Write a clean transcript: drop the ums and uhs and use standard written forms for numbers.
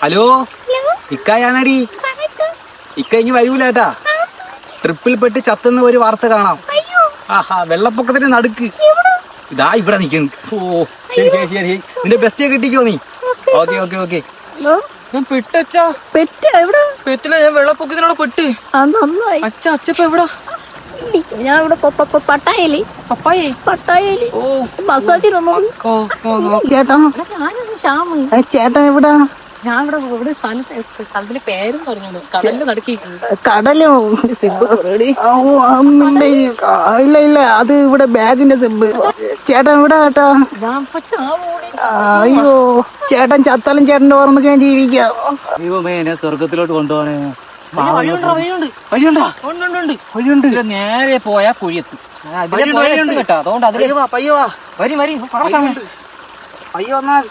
Hello, ഇക്കായാണടി. ഇക്ക ഇനി വരൂലേട്ടാ. ട്രിപ്പിൽ പെട്ട് ചത്തുന്ന ഒരു വാർത്ത കാണാം. ആഹാ, വെള്ളപ്പൊക്കത്തിന് നടുക്ക്. ഇതാ ഇവിടെ നിൽക്കുന്നു. ഓ ശരി ശരി ശരി. നിന്റെ ബെസ്റ്റ് കിട്ടിക്കോ നീ. Okay okay okay. ഞാൻ പെട്ടച്ചാ. പെറ്റില്ല, ഞാൻ വെള്ളപ്പൊക്കത്തിനോട് പെട്ട്. അച്ഛ അച്ഛപ്പ എവിടാ? ഞാൻ ഇവിടെ പട്ടായലി. ഓ ചേട്ടാ എവിടാ? ഞാൻ ഇവിടെ സ്ഥലത്തിന്റെ പേരും പറഞ്ഞു. കടലിന്റെ നടുക്കി. കടലോ? ഇല്ല ഇല്ല, അത് ഇവിടെ ബാഗിന്റെ സിബ്. ചേട്ടൻ എവിടാ ചേട്ടാ? അയ്യോ, ചേട്ടൻ ചത്താലും ചേട്ടന്റെ ഓർമ്മയ്ക്ക് ഞാൻ ജീവിക്കാം. സ്വർഗത്തിലോട്ട് കൊണ്ടുപോകാനേ. വഴിയുണ്ട്. നേരെ പോയാ കുഴിയെത്തും. കേട്ടോ, അതുകൊണ്ട് അതിൽ പയ്യോ വരി പയ്യോ വന്നാൽ